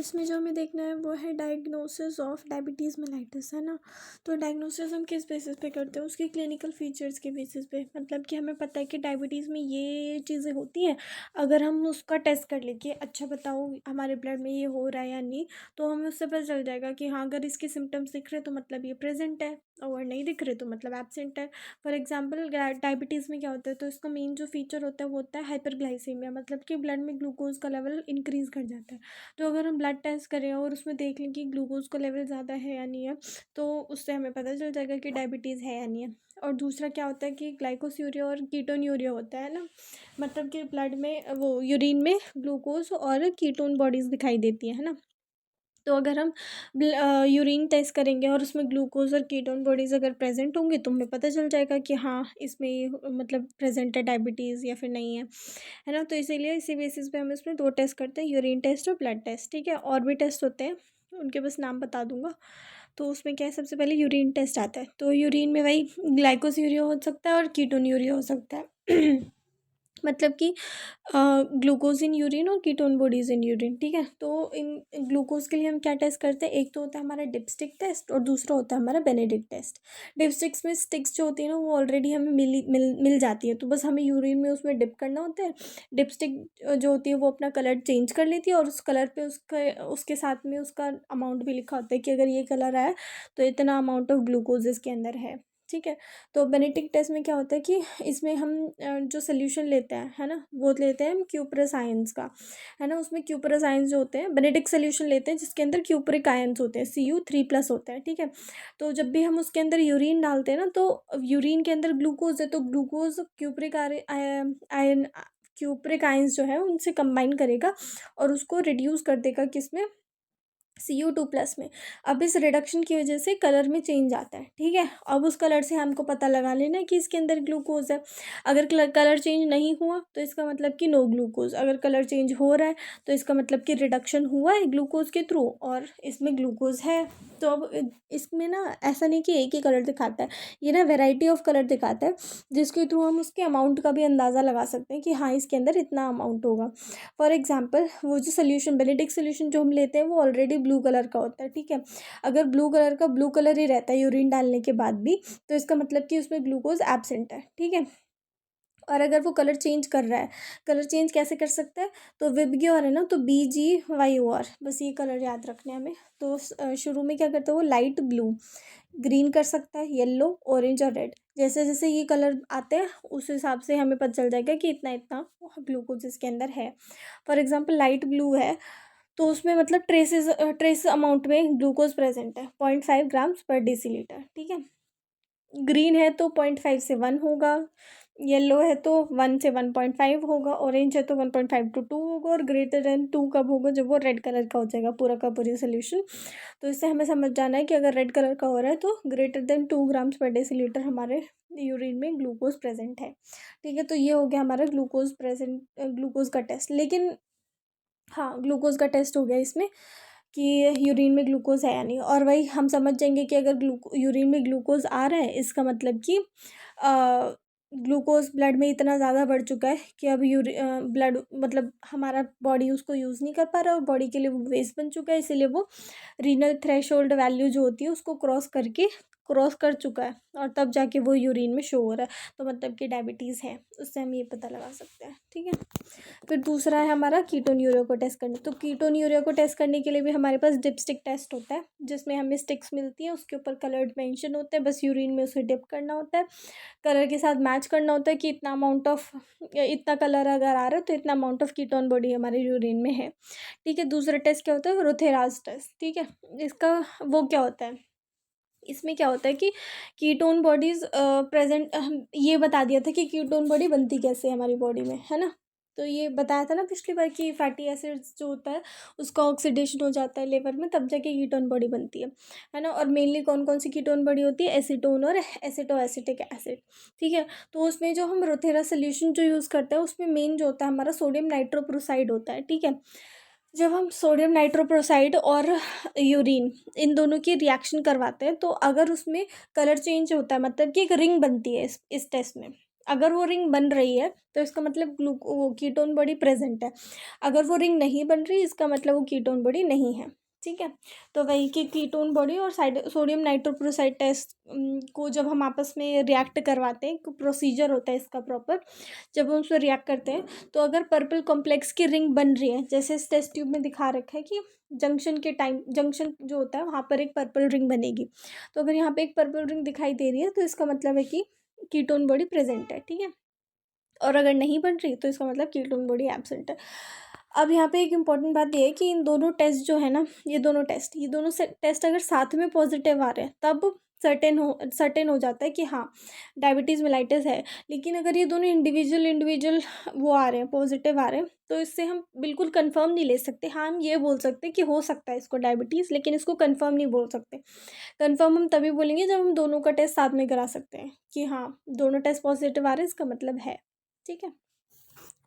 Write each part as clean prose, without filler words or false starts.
इसमें जो हमें देखना है वो है डायग्नोसिस ऑफ डायबिटीज़ मेलाइटिस, है ना। तो डायग्नोसिस हम किस बेसिस पे करते हैं, उसकी क्लिनिकल फीचर्स के बेसिस पे। मतलब कि हमें पता है कि डायबिटीज़ में ये चीज़ें होती हैं, अगर हम उसका टेस्ट कर लें कि अच्छा बताओ हमारे ब्लड में ये हो रहा है या नहीं, तो हमें उससे पता चल जाएगा कि हाँ, अगर इसके सिम्टम्स दिख रहे तो मतलब ये प्रेजेंट है, और नहीं दिख रहे तो मतलब एब्सेंट है। फॉर एग्जाम्पल डायबिटीज़ में क्या होता है, तो इसका मेन जो फीचर होता है वो होता है हाइपरग्लाइसीमिया, मतलब कि ब्लड में ग्लूकोज का लेवल इंक्रीज़ कर जाता है। तो अगर हम ब्लड टेस्ट करें और उसमें देख लें कि ग्लूकोज का लेवल ज़्यादा है या नहीं है, तो उससे हमें पता चल जाएगा कि डायबिटीज़ है या नहीं है। और दूसरा क्या होता है कि ग्लाइकोस्यूरिया और कीटोन्यूरिया होता है ना, मतलब कि ब्लड में वो यूरिन में ग्लूकोज और कीटोन बॉडीज़ दिखाई देती है ना। तो अगर हम यूरिन टेस्ट करेंगे और उसमें ग्लूकोज और कीटोन बॉडीज़ अगर प्रेजेंट होंगी, तो हमें पता चल जाएगा कि हाँ, इसमें ये मतलब प्रेजेंट है डायबिटीज़ या फिर नहीं है ना। तो इसीलिए इसी बेसिस पे हम इसमें 2 टेस्ट करते हैं, यूरिन टेस्ट और ब्लड टेस्ट, ठीक है। और भी टेस्ट होते हैं, उनके बस नाम बता दूंगा। तो उसमें क्या है, सबसे पहले यूरिन टेस्ट आता है। तो यूरिन में वही ग्लाइकोस्यूरिया हो सकता है और कीटोन्यूरिया हो सकता है मतलब कि ग्लूकोज इन यूरिन और कीटोन बॉडीज़ इन यूरिन, ठीक है। तो इन ग्लूकोज के लिए हम क्या टेस्ट करते हैं, एक तो होता है हमारा डिपस्टिक टेस्ट और दूसरा होता है हमारा बेनेडिक्ट टेस्ट। डिपस्टिक्स में स्टिक्स जो होती है ना, वो ऑलरेडी हमें मिल जाती है, तो बस हमें यूरिन में उसमें डिप करना होता है। डिपस्टिक जो होती है वो अपना कलर चेंज कर लेती है, और उस कलर पे उसके साथ में उसका अमाउंट भी लिखा होता है कि अगर ये कलर आया तो इतना अमाउंट ऑफ ग्लूकोज इसके अंदर है, ठीक है। तो बेनेडिक्ट टेस्ट में क्या होता है कि इसमें हम जो सोल्यूशन लेते हैं, है ना, वो लेते हैं हम क्यूपरस आयंस का, है ना। उसमें क्यूपरस आयंस जो होते हैं, बेनेडिक्ट सोल्यूशन लेते हैं जिसके अंदर क्यूपरिक आयंस होते हैं, Cu3+ होता है, ठीक है। तो जब भी हम उसके अंदर यूरिन डालते हैं ना, तो यूरिन के अंदर ग्लूकोज है, तो ग्लूकोज आयन क्यूपरिक आयंस जो है उनसे कंबाइन करेगा और उसको रिड्यूस कर देगा किसमें, Cu2+ में। अब इस रिडक्शन की वजह से कलर में चेंज आता है, ठीक है। अब उस कलर से हमको पता लगा लेना है कि इसके अंदर ग्लूकोज है। अगर कलर चेंज नहीं हुआ तो इसका मतलब कि नो ग्लूकोज, अगर कलर चेंज हो रहा है तो इसका मतलब कि रिडक्शन हुआ है ग्लूकोज के थ्रू और इसमें ग्लूकोज है। तो अब इसमें ना ऐसा नहीं कि एक ही कलर दिखाता है, ये ना वेराइटी ऑफ कलर दिखाता है, जिसके थ्रू हम उसके अमाउंट का भी अंदाज़ा लगा सकते हैं कि हाँ, इसके अंदर इतना अमाउंट होगा। फॉर एग्जाम्पल, वो जो सोल्यूशन बेनेडिक्ट सोल्यूशन जो हम लेते हैं वो ऑलरेडी ब्लू कलर का होता है, ठीक है। अगर ब्लू कलर ही रहता है यूरिन डालने के बाद भी, तो इसका मतलब कि उसमें ग्लूकोज एब्सेंट है, ठीक है। और अगर वो कलर चेंज कर रहा है, कलर चेंज कैसे कर सकता है, तो विबग्योर है ना, तो BGYOR, बस ये कलर याद रखने हैं हमें। तो शुरू में क्या करता है वो, लाइट ब्लू, ग्रीन कर सकता है, येलो, ऑरेंज और रेड। जैसे जैसे ये कलर आते हैं उस हिसाब से हमें पता चल जाएगा कि इतना इतना ग्लूकोज इसके अंदर है। फॉर एग्जाम्पल, लाइट ब्लू है तो उसमें मतलब ट्रेस अमाउंट में ग्लूकोज प्रेजेंट है, 0.5 ग्राम्स पर डेसीलीटर, ठीक है। ग्रीन है तो 0.5 से 1 होगा, येलो है तो 1 से 1.5 होगा, ऑरेंज है तो 1.5 to 2 होगा, और ग्रेटर देन 2 कब होगा, जब वो रेड कलर का हो जाएगा पूरा का पूरी सोल्यूशन। तो इससे हमें समझ जाना है कि अगर रेड कलर का हो रहा है तो ग्रेटर देन 2 ग्राम्स पर डेसीलीटर हमारे यूरिन में ग्लूकोज प्रेजेंट है, ठीक है। तो ये हो गया हमारा ग्लूकोज का टेस्ट। लेकिन हाँ, ग्लूकोज का टेस्ट हो गया इसमें कि यूरिन में ग्लूकोज है या नहीं। और वही हम समझ जाएंगे कि अगर यूरिन में ग्लूकोज आ रहा है, इसका मतलब कि ग्लूकोज ब्लड में इतना ज़्यादा बढ़ चुका है कि अब ब्लड मतलब हमारा बॉडी उसको यूज़ नहीं कर पा रहा, और बॉडी के लिए वो वेस्ट बन चुका है, इसीलिए वो रीनल थ्रेशोल्ड वैल्यू जो होती है उसको क्रॉस कर चुका है, और तब जाके वो यूरिन में शो हो रहा है, तो मतलब कि डायबिटीज़ है। उससे हम ये पता लगा सकते हैं, ठीक है। फिर दूसरा है हमारा कीटोन्यूरिया को टेस्ट करना। तो कीटोन्यूरिया को टेस्ट करने के लिए भी हमारे पास डिपस्टिक टेस्ट होता है, जिसमें हमें स्टिक्स मिलती है, उसके ऊपर कलर्ड मेंशन होते हैं, बस यूरिन में उसे डिप करना होता है, कलर के साथ मैच करना होता है कि इतना कलर अगर आ रहा है तो इतना अमाउंट ऑफ कीटोन बॉडी हमारे यूरिन में है, ठीक है। दूसरा टेस्ट क्या होता है, रोथेराज टेस्ट, ठीक है। इसका वो क्या होता है, इसमें क्या होता है कि कीटोन बॉडीज़ प्रेजेंट, ये बता दिया था कि कीटोन बॉडी बनती कैसे है हमारी बॉडी में, है ना। तो ये बताया था ना पिछली बार कि फैटी एसिड्स जो होता है उसका ऑक्सीडेशन हो जाता है लिवर में, तब जाके कीटोन बॉडी बनती है ना। और मेनली कौन कौन सी कीटोन बॉडी होती है, एसीटोन और एसिटोएसिटिक एसिड, ठीक है। तो उसमें जो हम रोथेरा सोल्यूशन जो यूज़ करते हैं उसमें मेन जो होता है हमारा सोडियम नाइट्रोप्रोसाइड होता है, ठीक है। जब हम सोडियम नाइट्रोप्रोसाइड और यूरिन इन दोनों की रिएक्शन करवाते हैं, तो अगर उसमें कलर चेंज होता है, मतलब कि एक रिंग बनती है इस टेस्ट में। अगर वो रिंग बन रही है तो इसका मतलब वो कीटोन बॉडी प्रेजेंट है, अगर वो रिंग नहीं बन रही इसका मतलब वो कीटोन बॉडी नहीं है। ठीक है, तो वही कि कीटोन बॉडी और सोडियम नाइट्रोक्लोराइड टेस्ट को जब हम आपस में रिएक्ट करवाते हैं, प्रोसीजर होता है इसका प्रॉपर, जब हम उसमें रिएक्ट करते हैं तो अगर पर्पल कॉम्प्लेक्स की रिंग बन रही है, जैसे इस टेस्ट ट्यूब में दिखा रखा है कि जंक्शन जो होता है वहाँ पर एक पर्पल रिंग बनेगी, तो अगर यहाँ पे एक पर्पल रिंग दिखाई दे रही है तो इसका मतलब है कि कीटोन बॉडी प्रेजेंट है। ठीक है, और अगर नहीं बन रही तो इसका मतलब कीटोन बॉडी एब्सेंट है। अब यहाँ पे एक इम्पॉर्टेंट बात ये है कि इन दोनों टेस्ट जो है ना, ये दोनों टेस्ट अगर साथ में पॉजिटिव आ रहे हैं तब सर्टेन हो जाता है कि हाँ डायबिटीज़ मेलाइटिस है। लेकिन अगर ये दोनों इंडिविजुअल वो आ रहे हैं, पॉजिटिव आ रहे हैं, तो इससे हम बिल्कुल कंफर्म नहीं ले सकते। हाँ, हम ये बोल सकते हैं कि हो सकता है इसको डायबिटीज़, लेकिन इसको कंफर्म नहीं बोल सकते। कंफर्म हम तभी बोलेंगे जब हम दोनों का टेस्ट साथ में करा सकते हैं कि हाँ दोनों टेस्ट पॉजिटिव आ रहे हैं, इसका मतलब है। ठीक है,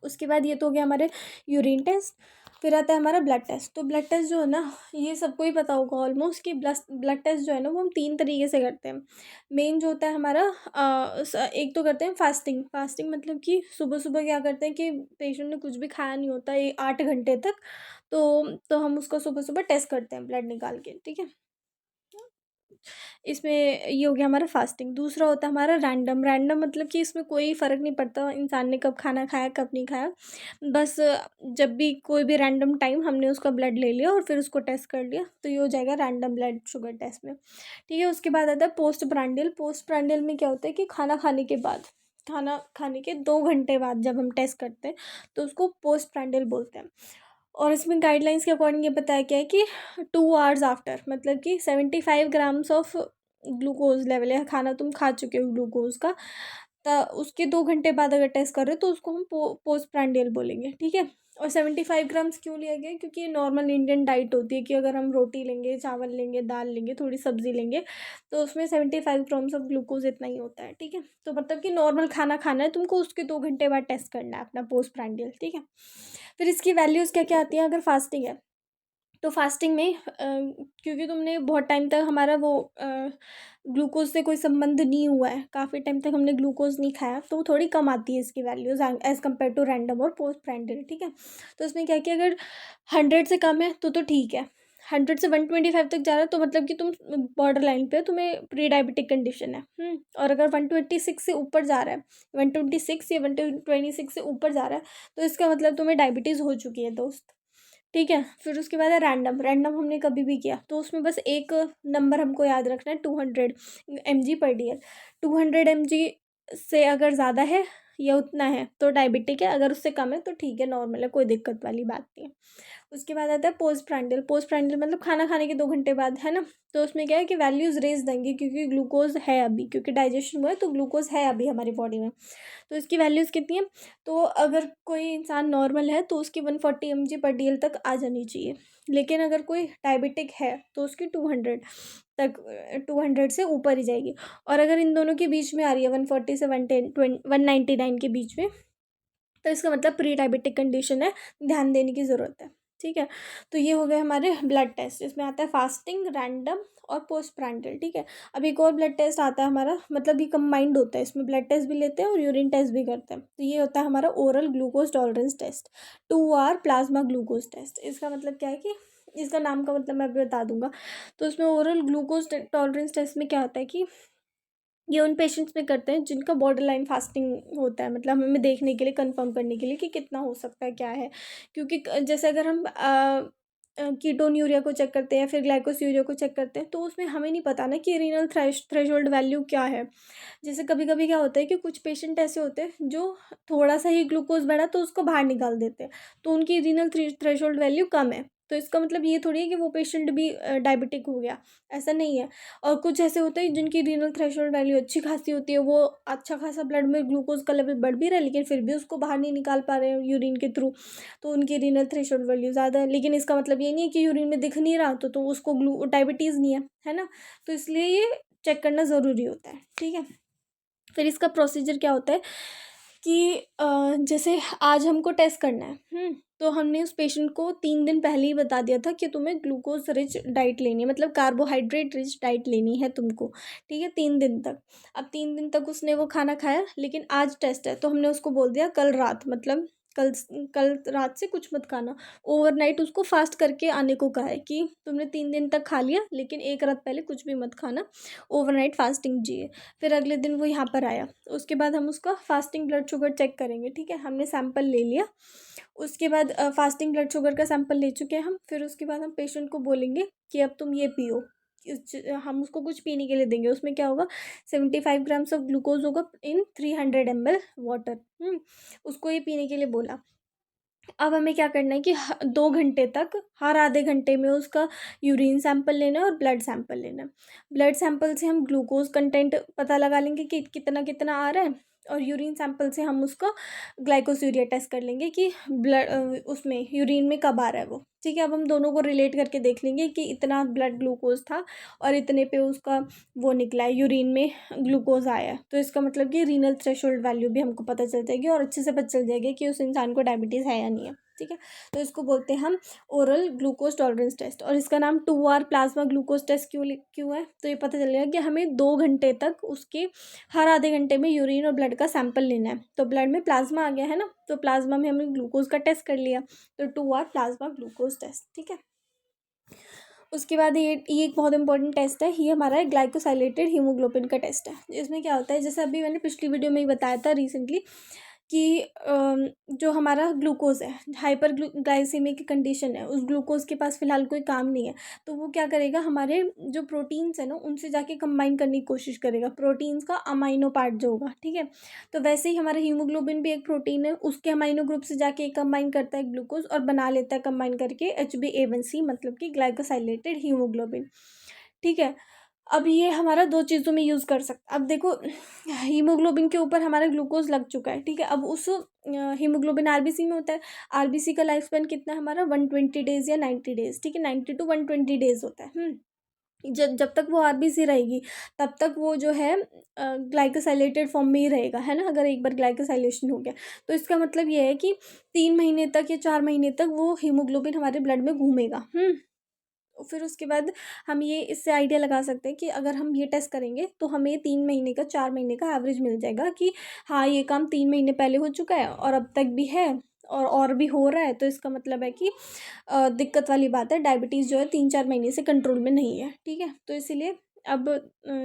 उसके बाद ये तो हो गया हमारे यूरिन टेस्ट। फिर आता है हमारा ब्लड टेस्ट। तो ब्लड टेस्ट जो है ना, ये सबको ही पता होगा ऑलमोस्ट कि ब्लड टेस्ट जो है ना वो हम 3 तरीके से करते हैं। मेन जो होता है हमारा एक तो करते हैं फास्टिंग मतलब कि सुबह सुबह क्या करते हैं कि पेशेंट ने कुछ भी खाया नहीं होता ये 8 घंटे तक, तो हम उसका सुबह सुबह टेस्ट करते हैं ब्लड निकाल के। ठीक है, इसमें ये हो गया हमारा फास्टिंग। दूसरा होता है हमारा रैंडम मतलब कि इसमें कोई फ़र्क नहीं पड़ता इंसान ने कब खाना खाया कब नहीं खाया, बस जब भी कोई भी रैंडम टाइम हमने उसका ब्लड ले लिया और फिर उसको टेस्ट कर लिया तो ये हो जाएगा रैंडम ब्लड शुगर टेस्ट में। ठीक है, उसके बाद आता है पोस्ट प्रांडियल में क्या होता है कि खाना खाने के 2 घंटे बाद जब हम टेस्ट करते हैं तो उसको पोस्ट प्रांडियल बोलते हैं। और इसमें गाइडलाइंस के अकॉर्डिंग ये बताया गया है कि 2 आवर्स आफ्टर, मतलब कि 75 ग्राम्स ऑफ ग्लूकोज लेवल है, खाना तुम खा चुके हो ग्लूकोज का, उसके 2 घंटे बाद अगर टेस्ट कर रहे हो तो उसको हम पोस्ट प्रांडियल बोलेंगे। ठीक है, और 75 ग्राम्स क्यों लिया गया, क्योंकि ये नॉर्मल इंडियन डाइट होती है कि अगर हम रोटी लेंगे, चावल लेंगे, दाल लेंगे, थोड़ी सब्जी लेंगे तो उसमें 75 ग्राम्स ऑफ ग्लूकोज इतना ही होता है। ठीक है, तो मतलब कि नॉर्मल खाना खाना है तुमको, उसके 2 घंटे बाद टेस्ट करना है अपना पोस्ट प्रांडियल। ठीक है, फिर इसकी वैल्यूज़ क्या क्या आती हैं अगर फास्टिंग है तो फास्टिंग में क्योंकि तुमने बहुत टाइम तक हमारा वो ग्लूकोज से कोई संबंध नहीं हुआ है, काफ़ी टाइम तक हमने ग्लूकोज नहीं खाया, तो वो थोड़ी कम आती है इसकी values as compare to random और पोस्ट प्रांडियल। ठीक है, तो इसमें क्या किया, अगर 100 से कम है तो ठीक है, 100 से 125 तक जा रहा है तो मतलब कि तुम बॉर्डर लाइन पे हो, तुम्हें प्री डायबिटिक कंडीशन है। और अगर 126 से ऊपर जा रहा है, 126 या 126 से ऊपर जा रहा है तो इसका मतलब तुम्हें डायबिटीज़ हो चुकी है दोस्त। ठीक है, फिर उसके बाद है रैंडम हमने कभी भी किया तो उसमें बस एक नंबर हमको याद रखना है, 200 mg/dl। 200 mg से अगर ज़्यादा है या उतना है तो डायबिटिक है, अगर उससे कम है तो ठीक है, नॉर्मल है, कोई दिक्कत वाली बात नहीं है। उसके बाद आता है पोस्ट प्रांडियल मतलब खाना खाने के 2 घंटे बाद, है ना। तो उसमें क्या है कि वैल्यूज़ रेज देंगे क्योंकि ग्लूकोज है अभी, क्योंकि डाइजेशन हुआ है तो ग्लूकोज है अभी हमारी बॉडी में, तो इसकी वैल्यूज़ कितनी है। तो अगर कोई इंसान नॉर्मल है तो उसकी 140 mg/dl तक आ जानी चाहिए, लेकिन अगर कोई डायबिटिक है तो उसकी 200 तक, 200 से ऊपर ही जाएगी। और अगर इन दोनों के बीच में आ रही है 140 से 199 के बीच में तो इसका मतलब प्री डायबिटिक कंडीशन है, ध्यान देने की ज़रूरत है। ठीक है, तो ये हो गए हमारे ब्लड टेस्ट, इसमें आता है फास्टिंग, रैंडम और पोस्ट प्रांडियल। ठीक है, अब एक और ब्लड टेस्ट आता है हमारा, मतलब ये कंबाइंड होता है, इसमें ब्लड टेस्ट भी लेते हैं और यूरिन टेस्ट भी करते हैं। तो ये होता है हमारा oral glucose tolerance test, 2 hour plasma glucose test. इसका मतलब क्या है कि इसका नाम का मतलब मैं अभी बता दूंगा। तो उसमें ओरल ग्लूकोज टॉलरेंस टेस्ट में क्या होता है कि ये उन पेशेंट्स में करते हैं जिनका बॉर्डर लाइन फास्टिंग होता है, मतलब हमें देखने के लिए, कंफर्म करने के लिए कि कितना हो सकता है क्या है। क्योंकि जैसे अगर हम कीटोन यूरिया को चेक करते हैं, फिर ग्लाइकोस यूरिया को चेक करते हैं, तो उसमें हमें नहीं पता ना कि रीनल थ्रेशोल्ड वैल्यू क्या है। जैसे कभी कभी क्या होता है कि कुछ पेशेंट ऐसे होते हैं जो थोड़ा सा ही ग्लूकोज बढ़ा तो उसको बाहर निकाल देते हैं, तो उनकी रीनल थ्रेशोल्ड वैल्यू कम है, तो इसका मतलब ये थोड़ी है कि वो पेशेंट भी डायबिटिक हो गया, ऐसा नहीं है। और कुछ ऐसे होते हैं जिनकी रीनल थ्रेशोल्ड वैल्यू अच्छी खासी होती है, वो अच्छा खासा ब्लड में ग्लूकोज का लेवल बढ़ भी रहा है लेकिन फिर भी उसको बाहर नहीं निकाल पा रहे हैं यूरिन के थ्रू, तो उनकी रीनल थ्रेशोल्ड वैल्यू ज़्यादा है। लेकिन इसका मतलब ये नहीं है कि यूरिन में दिख नहीं रहा तो उसको डायबिटीज़ नहीं है ना। तो इसलिए ये चेक करना ज़रूरी होता है। ठीक है, फिर इसका प्रोसीजर क्या होता है कि जैसे आज हमको टेस्ट करना है, तो हमने उस पेशेंट को 3 दिन पहले ही बता दिया था कि तुम्हें ग्लूकोज रिच डाइट लेनी है, मतलब कार्बोहाइड्रेट रिच डाइट लेनी है तुमको, ठीक है, 3 दिन तक। अब 3 दिन तक उसने वो खाना खाया, लेकिन आज टेस्ट है तो हमने उसको बोल दिया कल रात, मतलब कल कल रात से कुछ मत खाना। ओवरनाइट उसको फास्ट करके आने को कहा है कि तुमने 3 दिन तक खा लिया, लेकिन एक रात पहले कुछ भी मत खाना, ओवरनाइट फास्टिंग जिए। फिर अगले दिन वो यहाँ पर आया, उसके बाद हम उसका फास्टिंग ब्लड शुगर चेक करेंगे, ठीक है, हमने सैंपल ले लिया। उसके बाद फास्टिंग ब्लड शुगर का सैंपल ले चुके हैं हम, फिर उसके बाद हम पेशेंट को बोलेंगे कि अब तुम ये पियो। हम उसको कुछ पीने के लिए देंगे, उसमें क्या होगा, 75 ग्राम्स ऑफ ग्लूकोज होगा इन 300 ml वाटर। उसको ये पीने के लिए बोला। अब हमें क्या करना है कि 2 घंटे तक हर आधे घंटे में उसका यूरिन सैंपल लेना है और ब्लड सैंपल लेना है। ब्लड सैंपल से हम ग्लूकोज कंटेंट पता लगा लेंगे कि कितना कितना आ रहा है, और यूरिन सैंपल से हम उसका ग्लाइकोसूरिया टेस्ट कर लेंगे कि ब्लड उसमें यूरिन में कब आ रहा है वो, ठीक है। अब हम दोनों को रिलेट करके देख लेंगे कि इतना ब्लड ग्लूकोज था और इतने पे उसका वो निकला है, यूरिन में ग्लूकोज आया है, तो इसका मतलब कि रीनल थ्रेशोल्ड वैल्यू भी हमको पता चल जाएगी और अच्छे से पता चल जाएगी कि उस इंसान को डायबिटीज़ है या नहीं है, ठीक है। तो इसको बोलते हैं हम ओरल ग्लूकोज टॉलरेंस टेस्ट, और इसका नाम 2 आवर प्लाज्मा ग्लूकोज टेस्ट क्यों है, तो ये पता चलेगा कि हमें 2 घंटे तक उसके हर आधे घंटे में यूरिन और ब्लड का सैंपल लेना है। तो ब्लड में प्लाज्मा आ गया है ना, तो प्लाज्मा में हमने ग्लूकोज का टेस्ट कर लिया, तो 2 आवर प्लाज्मा ग्लूकोज टेस्ट, ठीक है। उसके बाद ये एक बहुत इंपॉर्टेंट टेस्ट है, ये हमारा ग्लाइकोसाइलेटेड हीमोग्लोबिन का टेस्ट है। इसमें क्या होता है, जैसे अभी मैंने पिछली वीडियो में ही बताया था रिसेंटली कि जो हमारा ग्लूकोज है, हाइपर ग्लाइसीमिक की कंडीशन है, उस ग्लूकोज के पास फ़िलहाल कोई काम नहीं है, तो वो क्या करेगा, हमारे जो प्रोटीन्स है ना उनसे जाके कंबाइन करने की कोशिश करेगा, प्रोटीन्स का अमाइनो पार्ट जो होगा, ठीक है। तो वैसे ही हमारा हीमोग्लोबिन भी एक प्रोटीन है, उसके अमाइनो ग्रुप से जाके कंबाइन करता है ग्लूकोज और बना लेता है कंबाइन करके HbA1c, मतलब कि ग्लाइकोसाइलेटेड हीमोग्लोबिन, ठीक है। अब ये हमारा 2 चीज़ों में यूज़ कर सकता। अब देखो, हीमोग्लोबिन के ऊपर हमारा ग्लूकोज लग चुका है, ठीक है। अब उस हीमोग्लोबिन आरबीसी में होता है, आरबीसी का लाइफ स्पैन कितना है हमारा, 120 डेज या 90 डेज, ठीक है, 90 to 120 डेज होता है। जब जब तक वो आरबीसी रहेगी तब तक वो जो है ग्लाइकोसाइलेटेड फॉर्म में ही रहेगा, है ना। अगर एक बार ग्लाइकोसाइलेशन हो गया तो इसका मतलब ये है कि 3 महीने तक या 4 महीने तक वो हीमोग्लोबिन हमारे ब्लड में घूमेगा। फिर उसके बाद हम ये इससे आइडिया लगा सकते हैं कि अगर हम ये टेस्ट करेंगे तो हमें 3 महीने का 4 महीने का एवरेज मिल जाएगा कि हाँ, ये काम 3 महीने पहले हो चुका है और अब तक भी है और भी हो रहा है, तो इसका मतलब है कि दिक्कत वाली बात है, डायबिटीज़ जो है 3-4 महीने से कंट्रोल में नहीं है, ठीक है। तो इसीलिए अब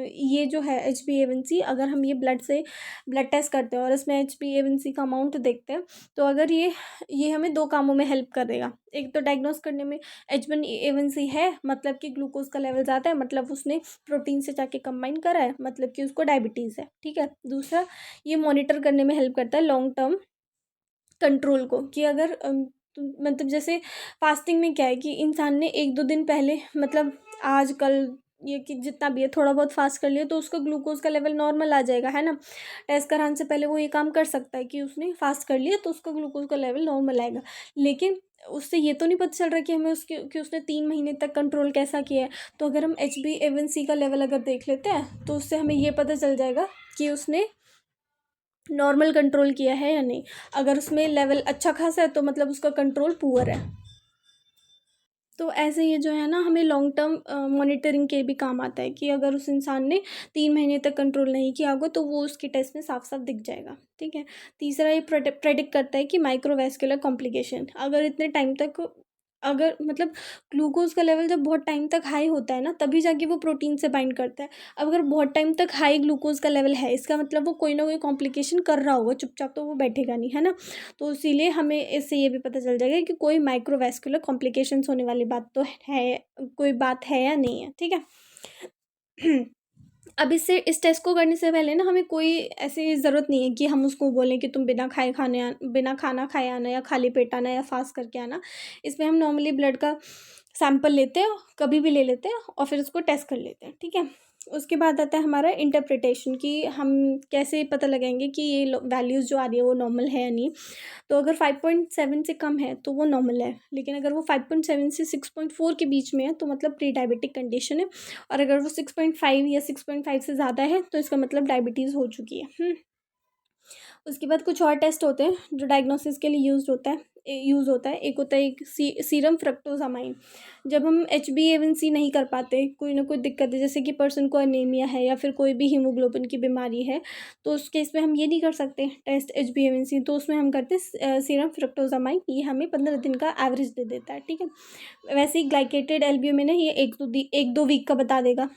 ये जो है HbA1c, अगर हम ये ब्लड टेस्ट करते हैं और इसमें HbA1c का अमाउंट देखते हैं, तो अगर ये हमें 2 कामों में हेल्प कर देगा। एक तो डायग्नोस करने में, HbA1c है मतलब कि ग्लूकोज का लेवल ज़्यादा है, मतलब उसने प्रोटीन से जाके कंबाइन करा है, मतलब कि उसको डायबिटीज़ है, ठीक है। दूसरा, ये मॉनिटर करने में हेल्प करता है लॉन्ग टर्म कंट्रोल को, कि अगर मतलब जैसे फास्टिंग में क्या है कि इंसान ने 1-2 दिन पहले, मतलब आज कल ये कि जितना भी है थोड़ा बहुत फास्ट कर लिया तो उसका ग्लूकोज का लेवल नॉर्मल आ जाएगा, है ना। टेस्ट कराने से पहले वो ये काम कर सकता है कि उसने फास्ट कर लिया तो उसका ग्लूकोज का लेवल नॉर्मल आएगा, लेकिन उससे ये तो नहीं पता चल रहा कि हमें कि उसने 3 महीने तक कंट्रोल कैसा किया है। तो अगर हम HbA1c का लेवल अगर देख लेते हैं तो उससे हमें ये पता चल जाएगा कि उसने नॉर्मल कंट्रोल किया है या नहीं। अगर उसमें लेवल अच्छा खासा है तो मतलब उसका कंट्रोल पुअर है। तो ऐसे ये जो है ना, हमें लॉन्ग टर्म मॉनिटरिंग के भी काम आता है कि अगर उस इंसान ने 3 महीने तक कंट्रोल नहीं किया होगा तो वो उसके टेस्ट में साफ साफ दिख जाएगा, ठीक है। तीसरा, ये प्रेडिक्ट करता है कि माइक्रोवेस्कुलर कॉम्प्लिकेशन, अगर इतने टाइम तक, अगर मतलब ग्लूकोज का लेवल जब बहुत टाइम तक हाई होता है ना तभी जाके वो प्रोटीन से बाइंड करता है। अब अगर बहुत टाइम तक हाई ग्लूकोज का लेवल है, इसका मतलब वो कोई ना कोई कॉम्प्लिकेशन कर रहा होगा, चुपचाप तो वो बैठेगा नहीं, है ना। तो इसीलिए हमें इससे ये भी पता चल जाएगा कि कोई माइक्रोवेस्कुलर कॉम्प्लिकेशंस होने वाली बात तो है, कोई बात है या नहीं है, ठीक है। अब इस टेस्ट को करने से पहले ना हमें कोई ऐसी ज़रूरत नहीं है कि हम उसको बोलें कि तुम बिना खाना खाए आना या खाली पेट आना या फास्ट करके आना। इसमें हम नॉर्मली ब्लड का सैंपल लेते हैं, कभी भी ले लेते हैं और फिर उसको टेस्ट कर लेते हैं, ठीक है। उसके बाद आता है हमारा इंटरप्रिटेशन, कि हम कैसे पता लगाएंगे कि ये वैल्यूज़ जो आ रही है वो नॉर्मल है या नहीं। तो अगर 5.7 से कम है तो वो नॉर्मल है, लेकिन अगर वो 5.7 से 6.4 के बीच में है तो मतलब प्री डायबिटिक कंडीशन है, और अगर वो 6.5 या 6.5 से ज़्यादा है तो इसका मतलब डायबिटीज़ हो चुकी है। उसके बाद कुछ और टेस्ट होते हैं जो डायग्नोसिस के लिए यूज़ होता है। एक होता है एक सीरम फ्रक्टोजामाइन। जब हम HbA1c नहीं कर पाते, कोई ना कोई दिक्कत है, जैसे कि पर्सन को अनीमिया है या फिर कोई भी हीमोग्लोबिन की बीमारी है, तो उस केस में हम ये नहीं कर सकते टेस्ट HbA1c, तो उसमें हम करते सीरम फ्रक्टोजामाइन। ये हमें 15 दिन का एवरेज दे देता है, ठीक है। वैसे ही ग्लाइकेटेड एल्ब्यूमिन है, ये 1-2 वीक का बता देगा।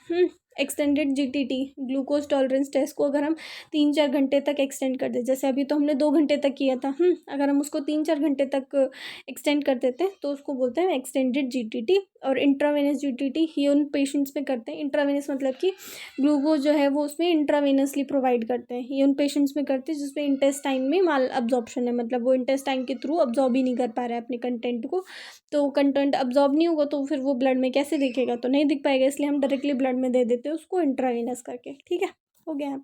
Extended GTT glucose tolerance test को अगर हम 3-4 घंटे तक एक्सटेंड कर दें, जैसे अभी तो हमने 2 घंटे तक किया था, अगर हम उसको 3-4 घंटे तक एक्सटेंड कर देते हैं तो उसको बोलते हैं एक्सटेंडेड GTT। और इंट्रावेनस GTT ये उन पेशेंट्स में करते हैं। इंट्रावेनस मतलब कि ग्लूकोज जो है वो उसमें इंट्रावेनसली प्रोवाइड करते हैं। ये उन पेशेंट्स में करते हैं जिसमें इंटेस्टाइन में माल अब्जॉर्प्शन है, मतलब वो इंटेस्टाइन के थ्रू अब्जॉर्ब ही नहीं कर पा रहा है अपने कंटेंट को। तो कंटेंट अब्जॉर्ब नहीं होगा तो फिर वो ब्लड में कैसे दिखेगा, तो नहीं दिख पाएगा, इसलिए हम डायरेक्टली ब्लड में दे देते हैं उसको इंट्रावेनस करके, ठीक है। हो गया।